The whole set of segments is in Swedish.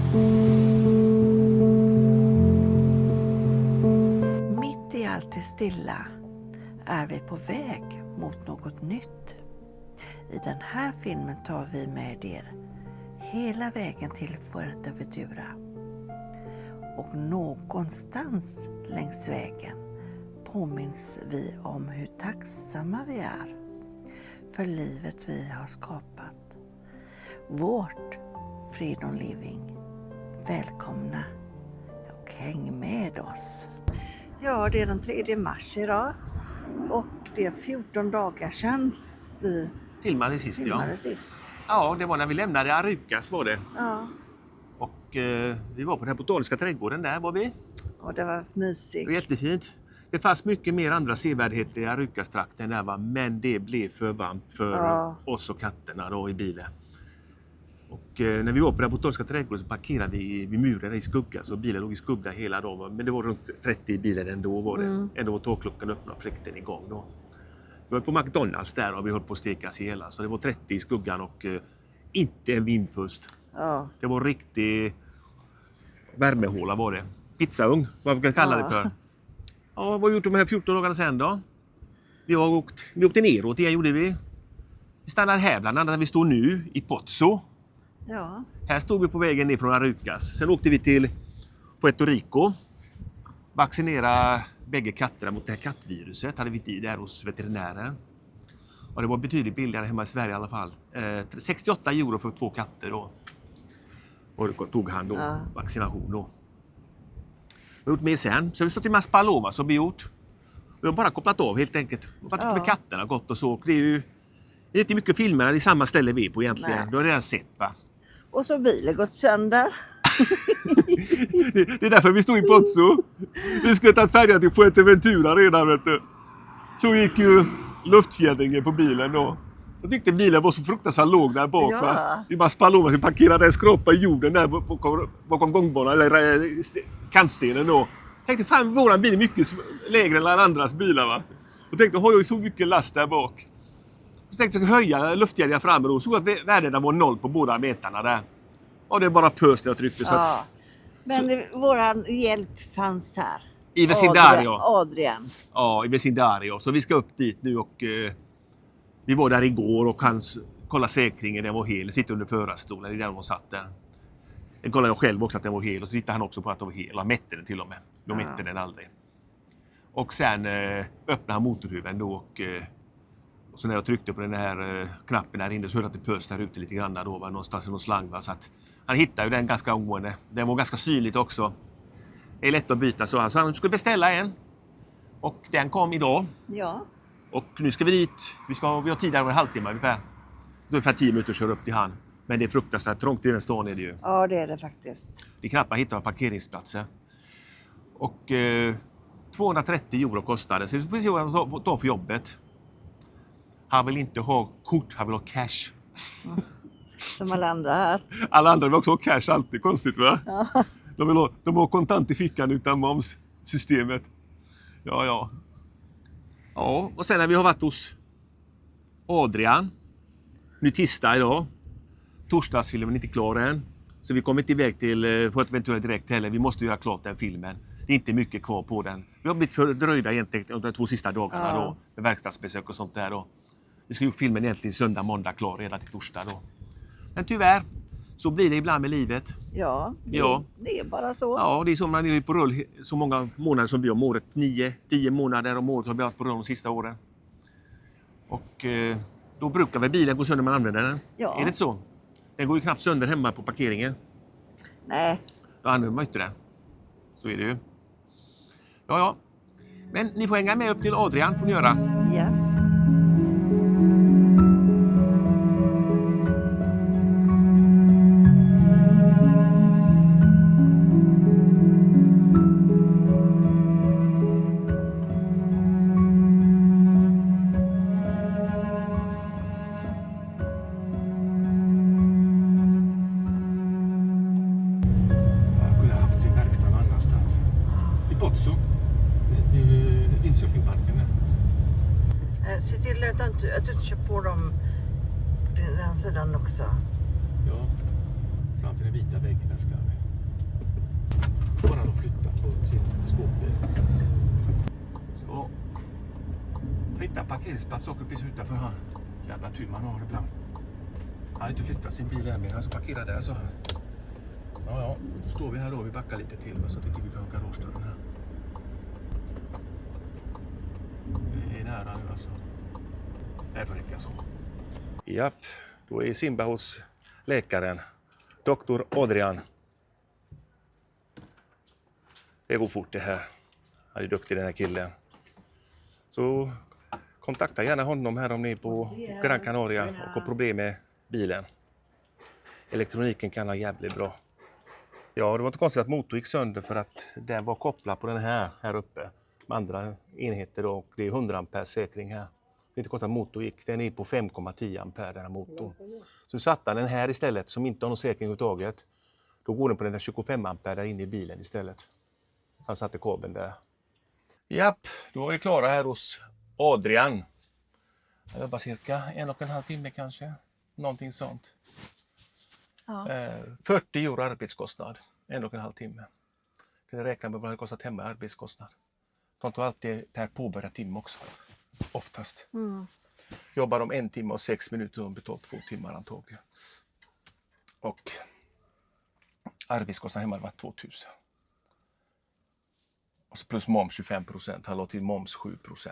Mitt i allt det stilla är vi på väg mot något nytt. I den här filmen tar vi med er hela vägen till Fuerteventura. Och någonstans längs vägen påminns vi om hur tacksamma vi är för livet vi har skapat. Vårt Freedom Living. Välkomna och häng med oss. Ja, det är den 3 mars idag och det är 14 dagar sedan vi filmade sist. Ja, det var när vi lämnade Arucas var det. Ja. Och vi var på den här botaniska trädgården där var vi. Och det var mysigt. Det var jättefint. Det fanns mycket mer andra sevärdheter i Arucas-trakten där, men det blev för varmt för oss och katterna då i bilen. Och när vi var på den botaniska trädgården så parkerade vi vid muren i skugga, så bilen låg i skugga hela dagen. Men det var runt 30 i bilen ändå var det. Ändå var tågklockan öppnad och fläkten igång då. Vi var på McDonalds där och vi höll på att stekas hela, så det var 30 i skuggan och inte en vindpust. Ja. Det var riktig värmehåla var det. Pizzaugn, vad vi kan kalla det för. Ja, vad har vi gjort de här 14 dagarna sen då? Vi åkte neråt igen gjorde vi. Vi stannade här bland annat där vi står nu i Pozo. Ja. Här stod vi på vägen ner från Arucas. Sen åkte vi till Puerto Rico. Vaccinera bägge katterna mot det här kattviruset. Hade vi tid där hos veterinären. Och det var betydligt billigare hemma i Sverige i alla fall. 68 euro för 2 katter då. Och då tog han då vaccination då. Vi har gjort med sen. Så vi stått i Maspalomas som vi gjort. Vi har bara kopplat av helt enkelt. Vi har varit med katterna gott och så. Det är ju inte mycket filmer, det är samma ställe vi är på egentligen. Nej. Du har redan sett va? Och så bilen gått sönder. Det är därför vi stod i Pozo. Vi skulle ta färjan till Fuerteventura redan vet du. Så gick ju luftfjädringen på bilen då. Jag tyckte bilen var så fruktansvärt låg där bak va. Vi bara spallade vi parkerade en skrapa i jorden där bakom gångbanan eller kantstenen då. Jag tänkte fan våran bil är mycket lägre än alla andras bilar va. Och tänkte har jag så mycket last där bak. Så tänkte jag höja luftfjädringen fram och såg att värdena var 0 på båda metarna där. Och det är bara pös när jag tryckte så att, men våran hjälp fanns här. I Vecindario. Adrian. Ja, i Vecindario. Så vi ska upp dit nu och vi var där igår och han kollade säkringen, den var hel. Den sitter under förarstolen, det är där de satt där. Den kollade jag själv också att den var hel och så tittade han också på att den var hel. Han mätte den till och med. De mätte den aldrig. Och sen öppnade han motorhuven då och så när jag tryckte på den här knappen här inne så hörde jag att det pös där ute lite grann då var någonstans i någon slang va? Så att han hittade ju den ganska omgående. Den var ganska syrligt också. Det är lätt att byta så han skulle beställa en. Och den kom idag. Ja. Och nu ska vi dit. Vi har tid där en halvtimme ungefär 10 minuter att köra upp till han. Men det är fruktansvärt trångt i den stan är det ju. Ja det är det faktiskt. Det är knappt att hitta parkeringsplatser. Och 230 euro kostade. Så vi får se vad han tar för jobbet. Han vill inte ha kort, han vill ha cash. Som alla andra här. Alla andra vill också ha cash, alltid konstigt va? Ja. De har kontant i fickan utan momssystemet. Ja, och sen när vi har varit hos Adrian. Nu tisdag idag. Torsdagsfilmen är inte klar än. Så vi kommer inte iväg till Fuerteventura direkt heller. Vi måste göra klart den filmen. Det är inte mycket kvar på den. Vi har blivit fördröjda egentligen de 2 sista dagarna då. Med verkstadsbesök och sånt där då. Vi ska ju filmen egentligen söndag, måndag klar redan till torsdag då. Men tyvärr så blir det ibland med livet. Ja, det är bara så. Ja, det är som när ni är på rull så många månader som vi om året. 9-10 månader om året har vi varit på rull de sista åren. Och då brukar väl bilen gå sönder när man använder den. Ja. Är det inte så? Den går ju knappt sönder hemma på parkeringen. Nej. Då använder man inte den. Så är det ju. Ja. Men ni får hänga med upp till Adrian får ni göra. Ja. Pozo. Windsurfingparken. Se till att du inte kör på dem på den sidan också. Ja. fram till den vita väggen. Där ska bara de flytta på sin skåpbil. Så. Hitta en parkeringsplats och precis utanför här. Jävla tur man har ibland. Han har inte flyttat sin bil än, men han ska parkera där så. Ja, då står vi här då. Vi backar lite till så att inte vi får garagedörren här. Det är nära nu alltså. Det får räcka så. Japp, då är Simba hos läkaren. Doktor Adrian. Det går fort det här. Han är duktig den här killen. Så kontakta gärna honom här om ni är på Gran Canaria och har problem med bilen. Elektroniken kan ha jävligt bra. Ja, det var inte konstigt att motorn gick sönder för att den var kopplad på den här uppe. Med andra enheter då, och det är 100 ampere säkring här. Det är inte konstigt att motorn gick. Den är på 5,10 ampere den här motorn. Så du satte den här istället som inte har någon säkring överhuvudtaget. Då går den på den där 25 ampere där inne i bilen istället. Han satte kabeln där. Japp, då är vi klara här hos Adrian. Jag jobbar cirka 1,5 timme kanske. Någonting sånt. Ja. 40 euro arbetskostnad. 1,5 timme. Kan du räkna med vad det kostat hemma arbetskostnad. De tar alltid per påbörjad timme också. Oftast. Jobbar de 1 timme och 6 minuter och betalt 2 timmar antagligen. Och arbetskostnad hemma var 2000. Och så plus moms 25%. Han lade till moms 7%.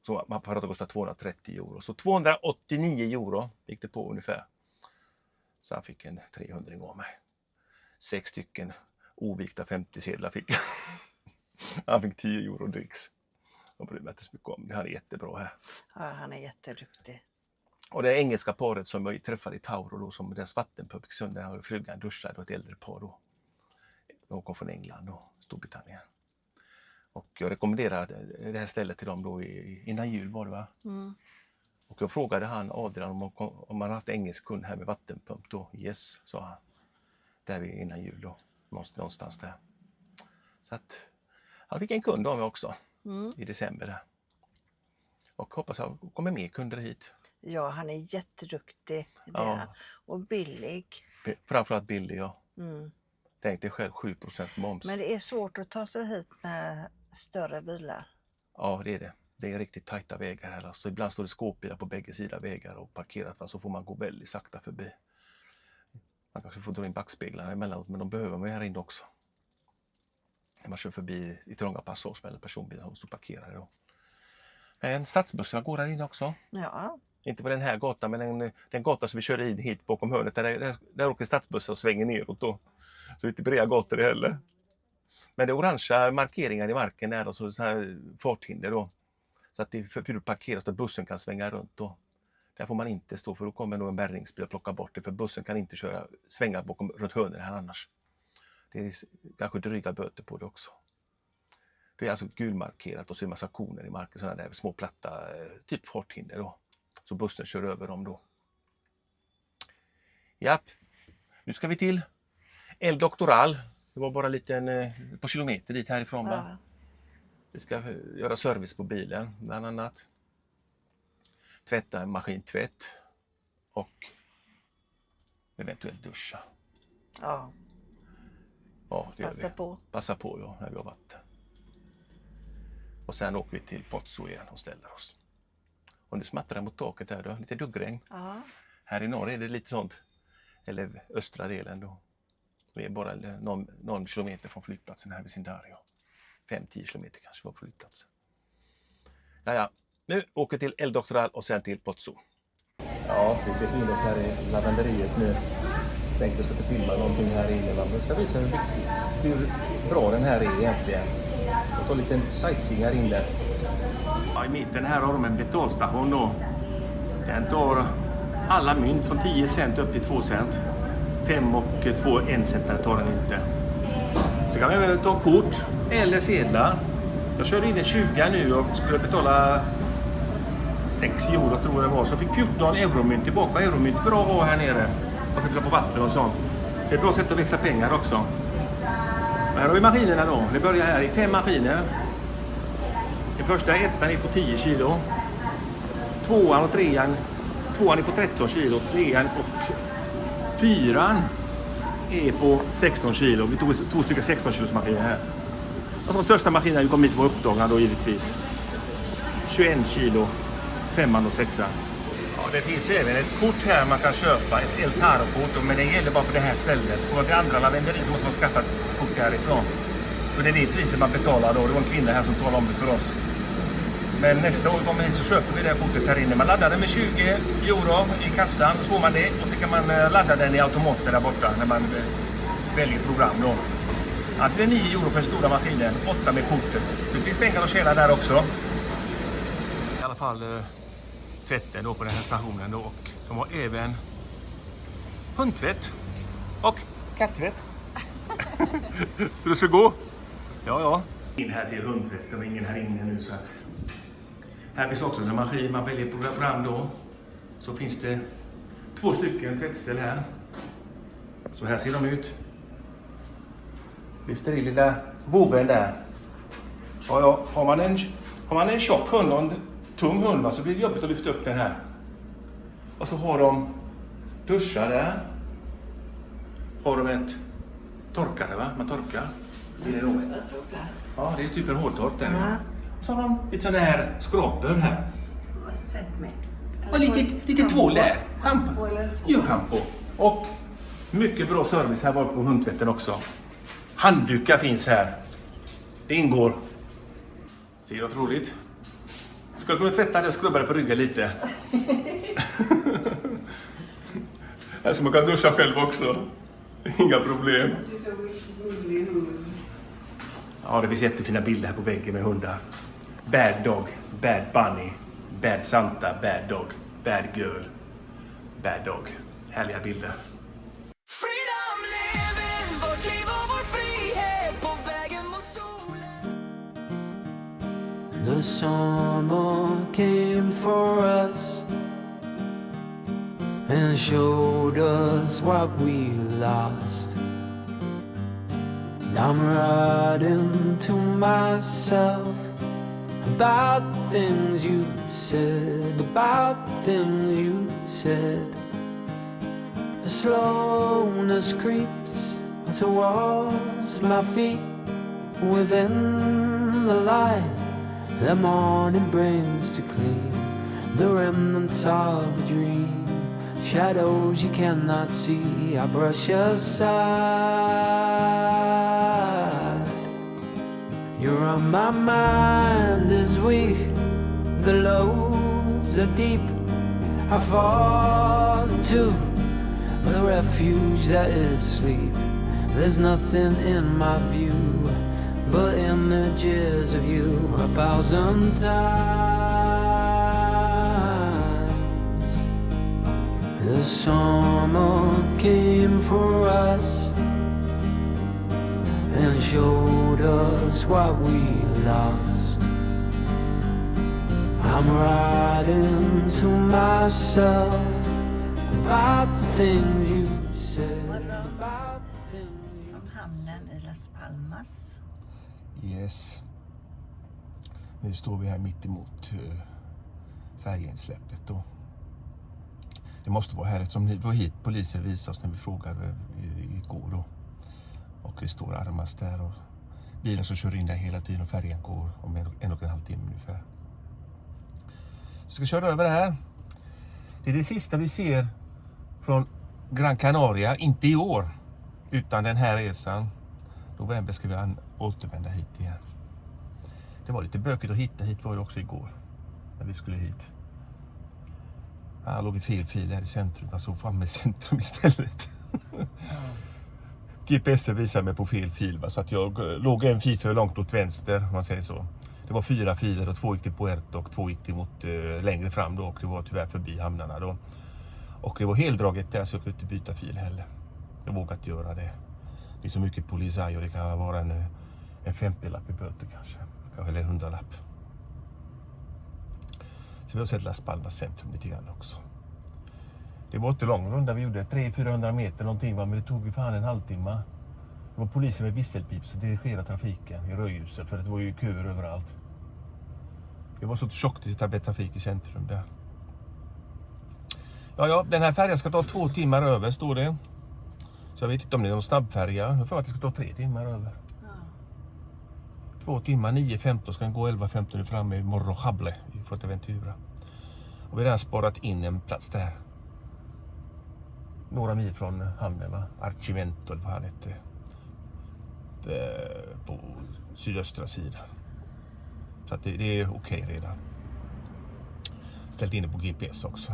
Så apparaten kostar 230 euro. Så 289 euro gick det på ungefär. Så han fick en 300 av mig. 6 stycken ovikta 50-sedlar fick han. Han fick 10 euro dricks. De bryr mig inte så mycket om det. Han är jättebra här. Ja, han är jätteduktig. Och det engelska paret som jag träffade i Tauro då, som deras vattenpump gick sönder. Och frugan duschade och ett äldre par då. De kom från England och Storbritannien. Och jag rekommenderade det här stället till dem då innan jul var det va? Och jag frågade han Adrian om man haft engelsk kund här med vattenpump då. Yes, sa han. Där vi innan jul då. Någonstans där. Så att han fick en kund av mig också. I december där. Och hoppas jag kommer mer kunder hit. Ja, han är jätteduktig. Ja. Och billig. Framförallt billig, ja. Tänk dig själv 7% moms. Men det är svårt att ta sig hit med större bilar. Ja, det är det. Det är riktigt tajta vägar här. Alltså, ibland står det skåpbilar på bägge sidor vägar och parkerat. Så får man gå väldigt sakta förbi. Man kanske får dra in backspeglarna emellanåt, men de behöver man här inne också. När man kör förbi i trånga passage med personbilar som står parkerade då. Men stadsbussarna går här inne också. Ja. Inte på den här gatan, men den gatan som vi kör in hit bakom hörnet. Där åker stadsbussar och svänger neråt då. Så det är inte breda gator heller. Men det är orangea markeringar i marken där och så här farthinder då. Så att det är för att parkera så att bussen kan svänga runt då. Där får man inte stå för då kommer nog en bärgningsbil och plocka bort det. För bussen kan inte svänga runt hörnet här annars. Det är kanske dryga böter på det också. Det är alltså gulmarkerat och så är det en massa koner i marken. Sådana där små platta typ farthinder då. Så bussen kör över dem då. Japp. Nu ska vi till El Doctoral. Det var bara ett par kilometer dit härifrån. Va? Ja. Vi ska göra service på bilen bland annat. Tvätta en maskintvätt. Och eventuellt duscha. Ja. Ja, det Passa gör vi. på. Passa på ja, när vi har varit. Och sen åker vi till Pozzo igen och ställer oss. Och nu smattrar det mot taket här då. Lite duggregn. Ja. Här i norr är det lite sånt. Eller östra delen då. Vi är bara någon kilometer från flygplatsen här vid Sindario. 5-10 kilometer kanske var flygplatsen. Ja. Nu åker till El Doctoral och sen till Pozzo. Ja, vi befinner oss här i lavenderiet nu. Tänkte jag ska filma någonting här inne. Men jag ska visa hur bra den här är egentligen. Jag tar lite sightseeing här inne. Ja, i mitten här har de en betalstation då. Den tar alla mynt från 10 cent upp till 2 cent. 5 och 2 1 centare tar den inte. Så kan man även ta kort eller sedlar. Jag körde in en 20 nu och skulle betala 6 euro tror jag det var. Så jag fick 14 euromynt tillbaka. Euromynt är bra att ha här nere. Man ska fylla på vatten och sånt. Det är ett bra sätt att växa pengar också. Och här har vi maskinerna då. Det börjar här i 5 maskiner. Den första ettan är på 10 kilo. Tvåan och trean. Tvåan är på 13 kilo. Trean och fyran är på 16 kilo. Vi tog 2 stycken 16 kilos maskiner här. Och de största maskinerna vi kom hit var upptagna då givetvis. 21 kilo, 5 och 6. Ja, det finns även ett kort här man kan köpa, ett El Taro-kort, men det gäller bara på det här stället. Och till andra lavenderi så måste man skaffa ett kort härifrån. Och det är det priset man betalar då. Det var en kvinna här som talade om det för oss. Men nästa år kommer hit så köper vi det här kortet här inne. Man laddar det med 20 euro i kassan, så får man det. Och så kan man ladda den i automater där borta när man väljer program då. Alltså det är 9 euro för den stora maskinen, 8 med kortet. Så det finns pengar att tjäna där också. I alla fall tvätten då på den här stationen då. Och de har även hundtvätt och kattvätt. Så det ska gå? Ja. In här till hundtvätt och ingen här inne nu så att... Här finns också en maskin man väljer program då. Så finns det 2 stycken tvättställ här. Så här ser de ut. Lyfter i lilla vovven där. Ja, har man en tjock hund och en tung hund så blir det jobbigt att lyfta upp den här. Och så har de duschar där. Har de ett torkare va? Man torkar. Det är nog. Jag tror det. Ja, det är typ en hårdtork där. Ja. Så har de lite sådana här skrapor här. Vad är svett med? Och lite tvål där. Djurschampo. Och mycket bra service här var på hundtvätten också. Handdukar finns här. Det ingår. Ser du roligt? Ska kunna tvätta det och skrubba det på ryggen lite. Här ska man kunna duscha själv också. Inga problem. Ja, det finns jättefina bilder här på väggen med hundar. Bad dog, bad bunny, bad Santa, bad dog, bad girl, bad dog. Härliga bilder. Freedom living, vårt liv och vår frihet på vägen mot solen. The summer came for us and showed us what we lost. I'm writing to myself about things you said, about things you said. The slowness creeps towards my feet within the light the morning brings to clean the remnants of a dream. Shadows you cannot see, I brush aside. You're on my mind is weak, the lows are deep. I fall into the refuge that is sleep. There's nothing in my view but images of you 1,000 times. The summer came for us and showed us what we lost. I'm writing to myself about the things you said, about the things you... Från hamnen i Las Palmas. Yes. Nu står vi här mitt emot färjeinsläppet då. Det måste vara här eftersom det var hit polisen visade oss när vi frågade igår då. Och det står Armas där och bilen som kör in där hela tiden och färjan går om 1,5 timme ungefär. Vi ska köra över det här. Det är det sista vi ser från Gran Canaria, inte i år, utan den här resan. November ska vi återvända hit igen. Det var lite bökigt att hitta hit var det också igår, när vi skulle hit. Jag låg i fel fil här i centrum, jag såg fram med centrum istället. GPS visade mig på fel fil, så att jag låg en fil för långt åt vänster, om man säger så. Det var 4 filer och 2 gick till Puerto och 2 gick till mot längre fram då, och det var tyvärr förbi hamnarna då. Och det var heldraget där så jag kunde inte byta fil heller. Jag vågade inte göra det. Det är så mycket polisaj och det kan vara en 50-lapp i böter kanske eller 100-lapp. Så vi har sett Las Palmas centrum lite grann också. Det var inte lång runda vi gjorde, 300-400 meter någonting, men det tog ju fan en halvtimme. Det var polisen med visselpip så dirigerade trafiken i rödljuset för det var ju köer överallt. Det var så tjockt att det trafik i centrum där. Ja, den här färjan ska ta 2 timmar över, står det. Så jag vet inte om det är någon snabbfärja. Jag får att det ska ta 3 timmar över. Ja. 2 timmar, 9.15 ska den gå 11.15 nu framme i Morro Jable i Fuerteventura. Och vi har redan sparat in en plats där. Några mil från hamnen, va? Archimento eller vad han heter. På sydöstra sidan. Så att det är okej redan. Ställt in det på GPS också.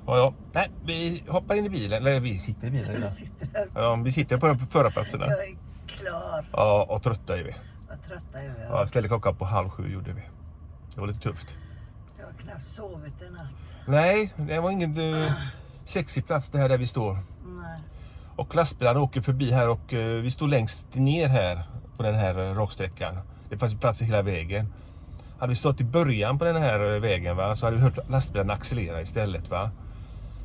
Ja. Nej, vi hoppar in i bilen. Eller vi sitter i bilen redan. Vi sitter på förarplatserna. Jag är klar. Ja, och trötta är vi. Vad trötta är vi. Ja, ställde klockan på 6:30 gjorde vi. Det var lite tufft. Jag har knappt sovit en natt. Nej, det var ingen sexig plats det här där vi står. Nej. Och lastbilarna åker förbi här och vi står längst ner här på den här raksträckan. Det fanns ju plats hela vägen. Hade vi stått i början på den här vägen, va, så hade vi hört lastbilarna accelerera istället, va.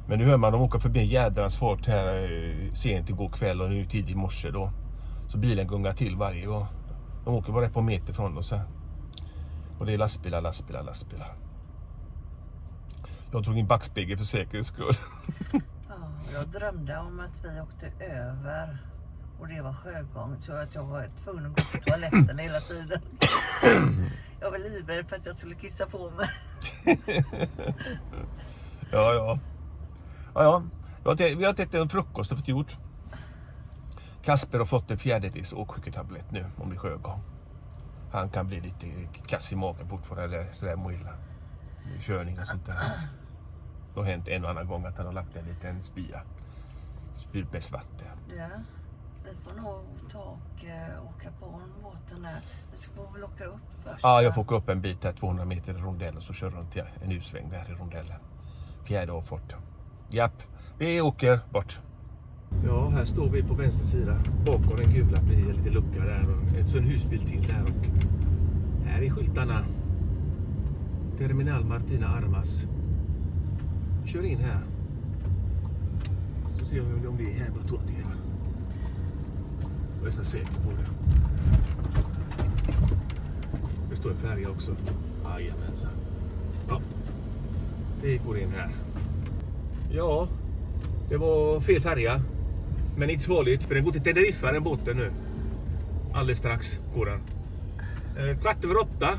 Men nu hör man dem åka förbi en jädrans fart här sent igår kväll och nu tidigt i morse då. Så bilen gungar till varje gång. De åker bara ett par meter från oss här. Och det är lastbilar. Jag drog in backspegel för säkerhets skull. Ja, jag drömde om att vi åkte över och det var sjögång så att jag var tvungen att gå på toaletten hela tiden. Jag var livrädd för att jag skulle kissa på mig. Ja. Vi har ätit en frukost och fått gjort. Kasper har fått en 4-dels åksjuketablett nu om det är sjögång. Han kan bli lite kass i magen fortfarande eller sådär må illa. Körning och sånt där. Det har hänt en och annan gång att han har lagt en liten spyr med vatten. Ja, vi får nog ta och åka på båten där. Vi ska väl åka upp först. Ja, jag får åka upp en bit här 200 meter i rondell och så kör runt en utsväng där i rondellen. 4:e avfarten. Japp, vi åker bort. Ja, här står vi på vänster sida. Bakom den gula, precis en liten lucka där. Och en husbil till där. Och här är skyltarna. Terminal Martina Armas. Kör in här. Så ser vi om det är här. Jag tror att det är här. Jag är nästan säker på det. Det står en färja också. Jajamensan. Ja. Vi går in här. Ja, det var fel färja. Men inte så farligt, för den går till Teneriffa, den båten nu. Alldeles strax går den. 7:15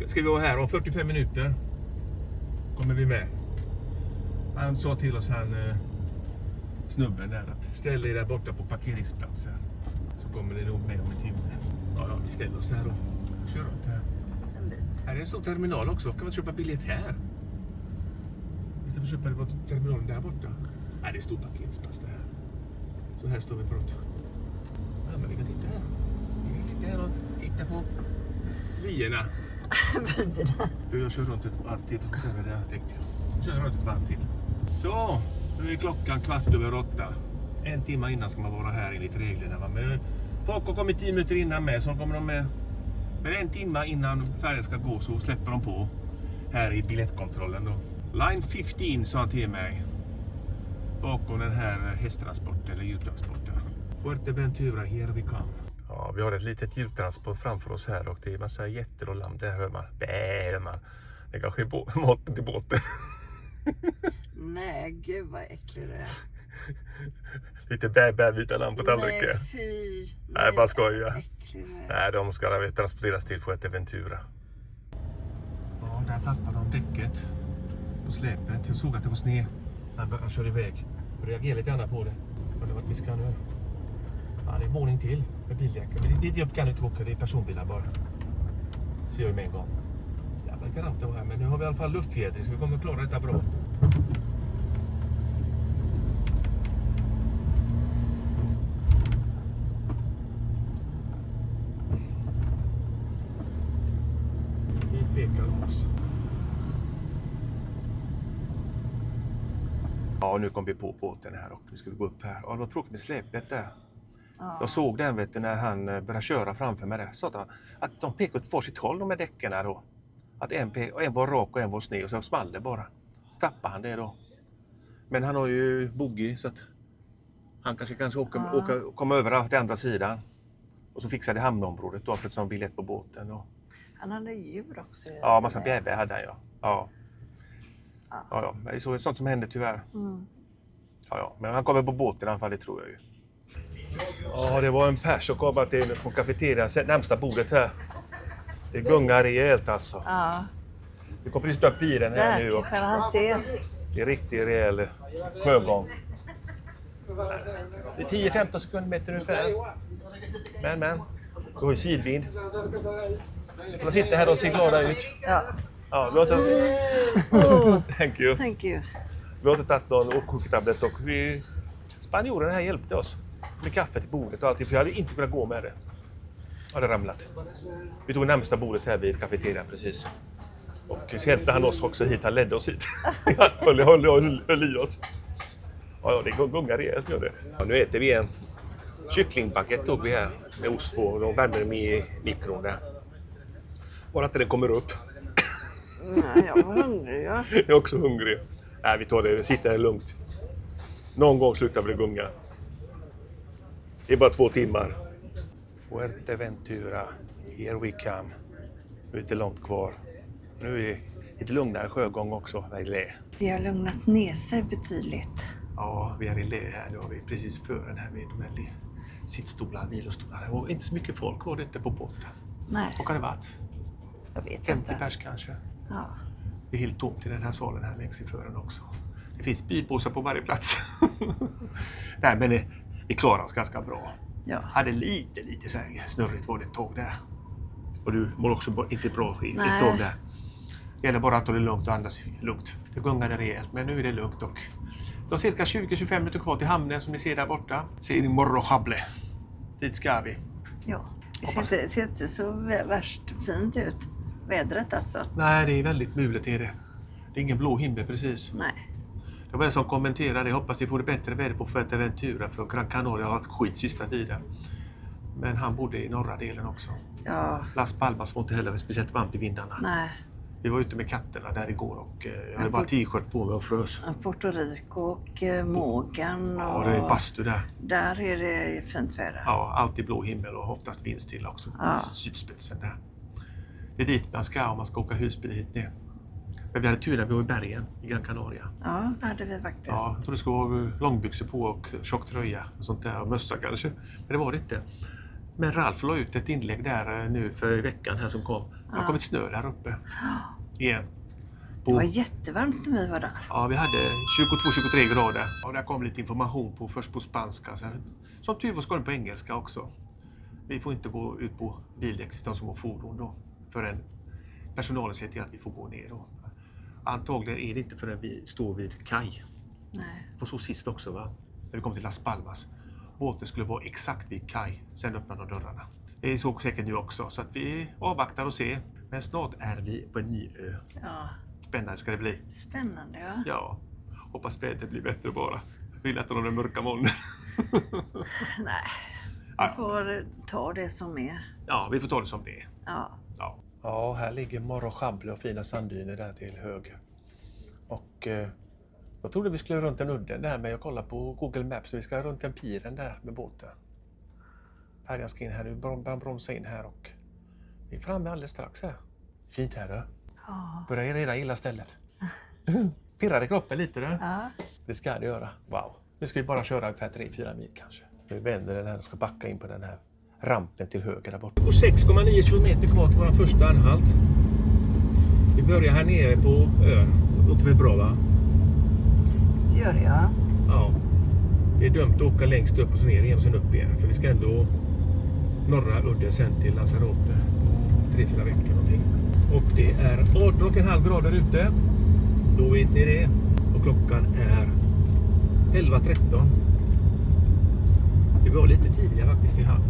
ska vi vara här om 45 minuter. Kommer vi med. Han sa till oss, snubben där, att ställ er där borta på parkeringsplatsen. Så kommer ni nog med om en timme. Ja, vi ställer oss här och kör runt här. En bit. Här är en stor terminal också. Kan man köpa biljett här? Istället för att köpa det på terminalen där borta. Nej, det är stor parkeringsplats det här. Så här står vi på något. Ja, men vi kan titta här. Vi kan sitta här och titta på vyerna. Du, jag kör runt ett varv till för att se vad det är, tänkte jag. Jag kör runt ett varv till. Så, nu är klockan 7:15. En timme innan ska man vara här enligt reglerna. Va? Men folk har kommit 10 minuter innan med, så kommer de med. Men en timme innan färden ska gå så släpper de på här i biljettkontrollen då. Line 15 sa han till mig. Bakom den här hästtransporten eller djurtransporten. Fuerteventura, here we come. Ja, vi har ett litet djurtransport framför oss här och det är massa getter och lamm. Där hör man. Hör man. Det kanske är maten till båten. Nej, gud vad äcklig det är. Lite vita lamm på tallriken. Nej, fy. Nej, bara skoja. Nej, de ska transporteras till Fuerteventura. Ja, där tappade de däcket på släpet. Jag såg att det var sned. Han kör iväg. Jag reagerar lite grann på det. Undrar vart vi ska nu. Ja, det är våning till med bildäcken. Men dit upp kan du inte åka, det är personbilar bara. Ser jag med en gång. Jävlar garant det var här. Men nu har vi i alla fall luftfjädring så vi kommer klara detta bra. Vi pekar oss. Ja, nu kom vi på båten här och nu ska vi gå upp här. Ja, det var tråkigt med släpet där. Ja. Jag såg den, vet du, när han började köra framför mig där. Så att de pekade åt varsitt håll, de här däcken här då. Att en var rak och en var sned och så small det bara. Så tappade han det då. Men han har ju bogey så att han kanske komma över till andra sidan. Och så fixade hamnområdet då för att ha biljett på båten. Och... Han hade djur också. Ja, massa bjäbär hade han ja. Ja. Det är så sånt som händer tyvärr. Mm. Ja, men han kommer på båten i alla fall, det tror jag ju. Ja, det var en pers som kom till från kafeterian, närmsta bordet här. Det gungar rejält alltså. Ja, Vi kommer precis upp piren här där nu och kan han se. det är riktigt rejäl sjögång. Det är 10-15 sekundmeter ungefär. Men. Du har ju sidvind. De sitter här och ser glada ut. Ja. Ja, vi har inte... Oh, Thank you. thank you. Vi har inte tagit någon koktablett och spanjorerna här hjälpte oss med kaffe till bordet och allting, för jag hade inte kunnat gå med det. Jag hade ramlat. Vi tog närmsta bordet här vid kafeterian precis. Och så hjälpte han oss också hit, han ledde oss hit. Han höll i oss. Ja, det gungar rejält gör det. Ja, nu äter vi en kycklingbaguette tog vi här med ost på och de värmer dem i mikron där. Bara att den kommer upp. Nej, jag var hungrig. Ja. Jag är också hungrig. Nej, vi tar det. Vi sitter här lugnt. Någon gång slutar vi gunga. Det är bara 2 timmar. Fuerteventura. Here we come. Det är lite långt kvar. Nu är det lite lugnare sjögång också. Det har lugnat ner sig betydligt. Ja, vi är i lä här. Nu har vi precis fören här med de här sittstolar, vilostolar. Och inte så mycket folk var det inte på båten. Nej, Och har det varit? jag vet 50 inte. pers kanske. Ja. Det är helt tomt i den här salen här längs i fören också. Det finns bilpåsar på varje plats. Nej, men vi klarar oss ganska bra. Ja. Hade lite så här snurrigt var det ett tag där. Och du mår också inte bra i ett Nej. tag där. Det gäller bara att ta det lugnt och andas lugnt. Det gungade rejält, men nu är det lugnt och det har cirka 20-25 minuter kvar till hamnen som ni ser där borta. Ser ni Morro Jable. Dit ska vi. Ja. Det ser inte så värst fint ut. Vädret alltså. Nej, det är väldigt mulet är det. Det är ingen blå himmel precis. Nej. Det var en som kommenterade, jag hoppas vi får det bättre väder på Fuerteventura för Gran Canaria har haft skit sista tiden. Men han bodde i norra delen också. Ja. Las Palmas var inte heller speciellt varmt i vindarna. Nej. Vi var ute med katterna där igår och jag hade bara t-shirt på mig och frös. Puerto Rico och Mågan. Ja, Och det är bastu där. där är det fint väder. Ja, alltid blå himmel och oftast vindstilla också. Ja. Sydspetsen där. Det är dit man ska om man ska åka husbil hit ner. Men vi hade tur när vi var i bergen i Gran Canaria. Ja, det hade vi faktiskt. Ja, jag tror det skulle vara långbyxor på och tjock tröja och sånt där och mössa kanske. Men det var det inte. Men Ralf la ut ett inlägg där nu för veckan här som kom. Det har kommit snö där uppe. Igen. Det var jättevarmt när vi var där. Ja, vi hade 22-23 grader. Och där kom lite information på först på spanska. Som tur var ska den på engelska också. Vi får inte gå ut på bildäck, de som har fordon då. Förrän personalen säger till att vi får gå ner då. Antagligen är det inte förrän vi står vid kaj. Nej. Och så sist också va, när vi kom till Las Palmas. Båten skulle vara exakt vid kaj, sen öppnar de dörrarna. Det är så säkert nu också, så att vi avvaktar och ser. Men snart är vi på en ny ö. Ja. Spännande ska det bli. Spännande, ja. Ja, hoppas vädret blir bättre bara. Vi vill äta de mörka molnen. Nej, Ja. vi får ta det som är. Ja, vi får ta det som det är. Ja. Ja. Ja, här ligger Morro Jable och fina sanddyner där till höger. Och jag trodde vi skulle runt en udden där, men jag kollar på Google Maps så vi ska runt en piren där med båten. Färjan ska in här, nu börjar bromsa in här och vi är framme alldeles strax här. Fint här då. Ja. Börjar redan gilla stället. Pirrar i kroppen lite då. Ja. Det ska det göra. Wow. Nu ska vi bara köra ungefär 3-4 mil kanske. Vi vänder den här och ska backa in på den här rampen till höger där borta. 6,9 kilometer kvar till vår första anhalt. Vi börjar här nere på ön. Det låter väl bra va? Det gör jag. Ja. Det är dömt att åka längst upp och så ner igen och sen upp igen. För vi ska ändå norra udden sen till Lanzarote. 3-4 veckor någonting. Och det är 18,5 grader ute. Då vet ni det. Och klockan är 11:13. Så vi var lite tidigare faktiskt i hamn.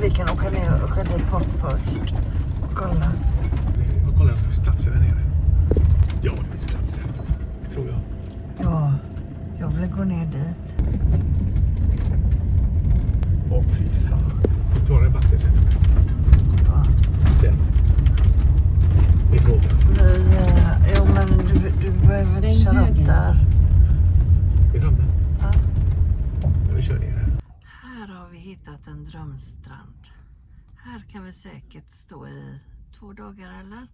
vi kan åka ner och åka dit bort först. Kolla. Kolla om det finns platser där nere. Ja, det finns platser. Tror jag. Ja, jag vill gå ner dit. Åh, fy fan. Du klarar en backe sen. Ja. Den. Det är frågan. Jo, men du behöver inte köra upp där. Vi är framme. Ja. Vi kör ner här. Här har vi hittat en drömstrand. Här kan vi säkert stå i 2 dagar, eller?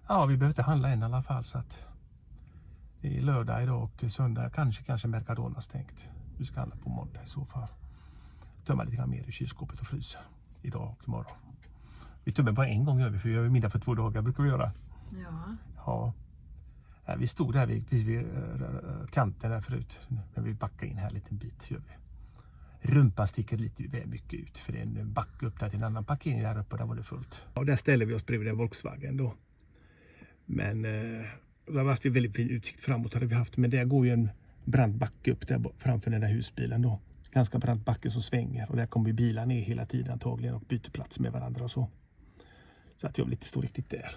Ja, vi behöver inte handla än i alla fall, så att det är lördag idag och söndag kanske Mercadona stängt. Vi ska handla på måndag i så fall. Tömma lite grann mer i kylskåpet och frysa idag och imorgon. Vi tömmer bara en gång, för vi gör middag för 2 dagar brukar vi göra. Ja. Ja. Vi stod där vid kanten där förut, när vi backade in här en liten bit gör vi. Rumpan sticker lite väl mycket ut, för det är en backe upp där till en annan parkering där uppe, där var det fullt. Och där ställer vi oss bredvid en Volkswagen då. Men det har varit väldigt fin utsikt framåt hade vi haft, men där går ju en brant backe upp där framför den där husbilen då. Ganska brant backe som svänger, och där kommer bilar ner hela tiden antagligen och byter plats med varandra och så. Så att jag vill inte stå riktigt där.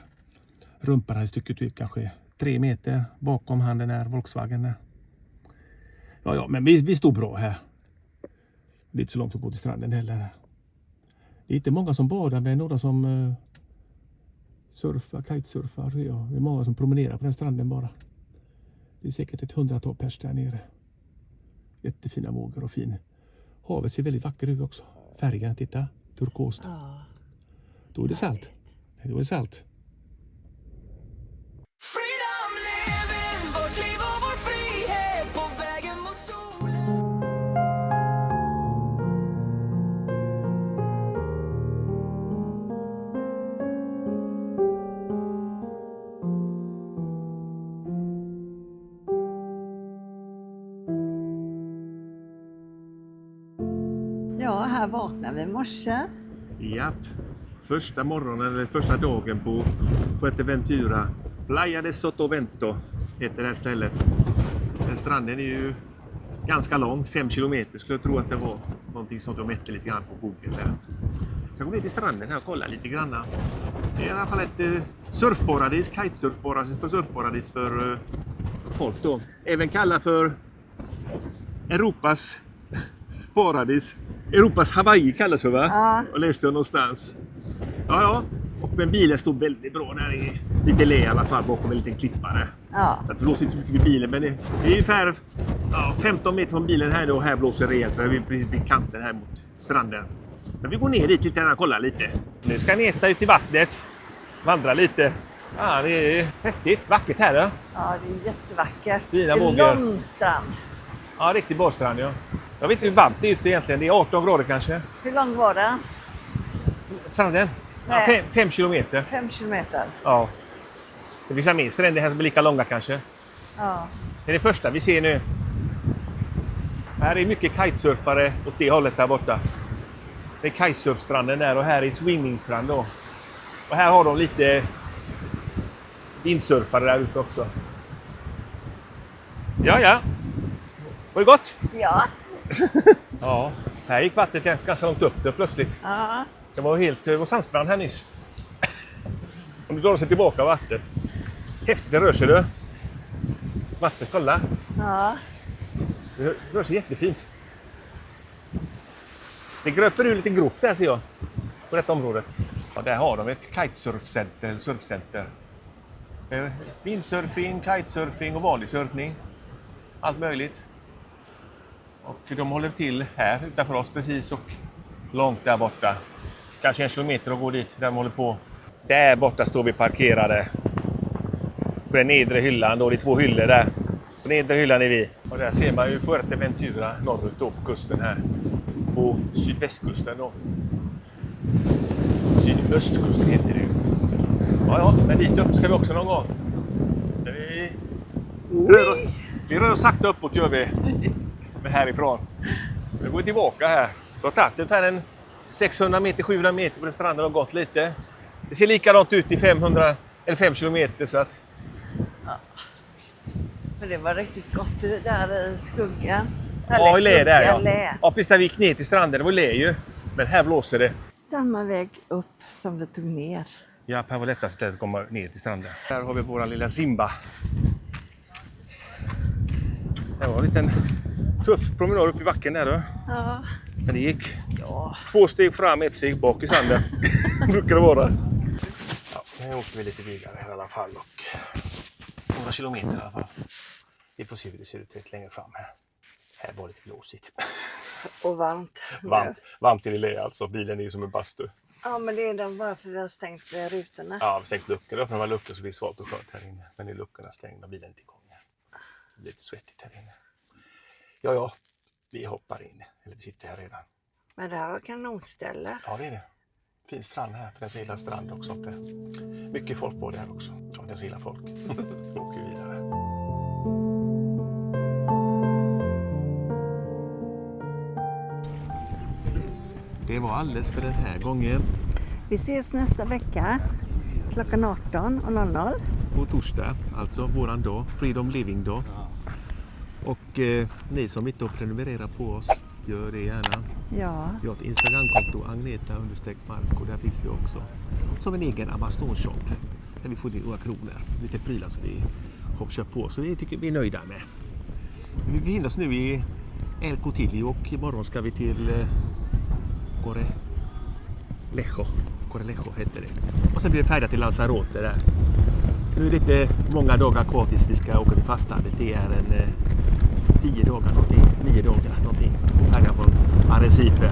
Rumpan har stycket ut kanske 3 meter bakom han den här Volkswagen där. Ja, men vi stod bra här. Det är inte så långt att gå till stranden heller. Det är inte många som badar, med några som surfar, kitesurfar. Ja, det är många som promenerar på den stranden bara. Det är säkert ett 100-tal pers där nere. Jättefina vågor och fin. Havet ser väldigt vackert ut också. Färgen, titta. Turkost. Ja. Då är det salt. Då är det salt. Freedom living, vårt liv och vår frihet på vägen mot solen. Ja, här vaknar vi i morse. Japp. Första morgonen, eller första dagen på Fuerteventura. Playa de Sotavento heter det här stället. Den stranden är ju ganska lång, 5 kilometer skulle jag tro att det var. Någonting som de mätte lite grann på Google där. Så jag går ner till stranden här och kollar lite grann. Det är i alla fall ett surfparadis, kitesurfparadis för folk då. Även kallat för Europas paradis. Europas Hawaii kallas för, va? Ja. Och läste jag någonstans. Ja. Men bilen stod väldigt bra där i lite lä i alla fall bakom en liten klippare. Ja. Så att det blåser inte så mycket vid bilen, men det är ungefär 15 meter från bilen här då, och här blåser det rejält, för vi är precis vid kanten här mot stranden. Men vi går ner dit lite och kollar lite. Nu ska ni äta ut i vattnet, vandra lite. Ja, det är häftigt, vackert här då. Ja, det är jättevackert. Fina det är vågor. lång strand. Ja, riktigt badstrand, ja. Jag vet inte hur varmt det är ute egentligen, det är 18 grader kanske. Hur lång var den? Stranden? Ja, Nej. 5 kilometer. 5 kilometer. Ja. Det finns mer stränder här som är lika långa kanske. Ja. Det är det första vi ser nu. Här är mycket kitesurfare åt det hållet där borta. Det är kitesurfstranden där, och här är swimmingstrand då. Och här har de lite vindsurfare där ute också. Ja. Var det gott? Ja. Ja. Här gick vattnet ganska långt upp där plötsligt. Ja. Det var sandstrand här nyss. Om du drar sig tillbaka vattnet. Häftigt, det rör sig du. Vattnet, kolla. Ja. Det rör sig jättefint. Det gröper ur lite grop där, ser jag. På detta området. Ja, där har de ett kitesurfcenter, eller surfcenter. Vindsurfing, kitesurfing och vanlig surfning. Allt möjligt. Och de håller till här utanför oss precis, och långt där borta. Kanske 1 kilometer att gå dit där de håller på. Där borta står vi parkerade. På den nedre hyllan då, det är 2 hyllor där. På nedre hyllan är vi. Och där ser man ju Fuerteventura norrut då på kusten här. På sydvästkusten då. Sydöstkusten heter det ju. Ja, men dit upp ska vi också någon gång. Vi rör oss sakta uppåt, gör vi. Men härifrån. Nu går vi tillbaka här. Vi har tagit ungefär en 600 meter, 700 meter på den stranden och gått lite. Det ser likadant ut i 500 eller 5 kilometer, så att... Ja. Men det var riktigt gott där i skuggan. Ja, i lä där, ja. Lä. Ja, precis där vi gick ner till stranden, det var lä ju. Men här blåser det. samma väg upp som vi tog ner. Ja, här var lättast stället att komma ner till stranden. Här har vi vår lilla Simba. Det var en liten tuff promenad upp i backen där då. Ja. Men det gick. Ja. 2 steg fram, 1 steg bak i sanden. Brukar det vara. Ja, nu åker vi lite vidare här i alla fall. Och några kilometer i alla fall. Vi får se hur det ser ut lite längre fram här. Här var det lite blåsigt. Och varmt. Varmt i det alltså. Bilen är ju som en bastu. Ja, men det är den varför vi har stängt rutorna. Ja, vi har stängt luckorna. Öppnar man luckor så blir det svalt och skönt här inne. Men är luckorna stängda, bilen är inte igång. Det blir lite svettigt här inne. Ja, vi hoppar in. Eller vi sitter här redan. Men det här var kanonställe. Ja, det är det. Fin strand här, för den som gillar strand också. Mycket folk på det här också. Ja, den som gillar folk. Vi åker vidare. Det var alldeles för den här gången. Vi ses nästa vecka klockan 18:00. På torsdag, alltså våran dag, Freedom Living dag. Och ni som inte har prenumererat på oss, gör det gärna. Ja. Vi har ett Instagramkonto, Agneta_Marco, där finns vi också. Som en egen Amazon-shop, där vi får några kronor, lite prylar som vi har köpt på. Så vi tycker vi är nöjda med. Vi befinner oss nu i El Cotillo och imorgon ska vi till Corralejo heter det. Och sen blir det färdigt till Lanzarote där. Nu är det inte många dagar kvar tills vi ska åka till fastlandet. Det är en 10 dagar någonting, 9 dagar någonting. Och färdiga på Arrecife.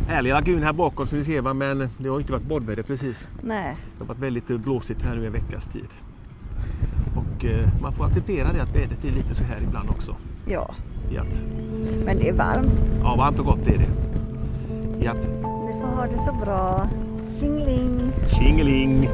Härlig lagun här bakom som vi ser, men det har inte varit badväder precis. Nej. Det har varit väldigt blåsigt här nu en veckas tid. Och man får acceptera det att vädret är lite så här ibland också. Ja. Japp. Men det är varmt. Ja, varmt och gott är det. Japp. Ni får ha det så bra. Tjingeling! Tjingeling!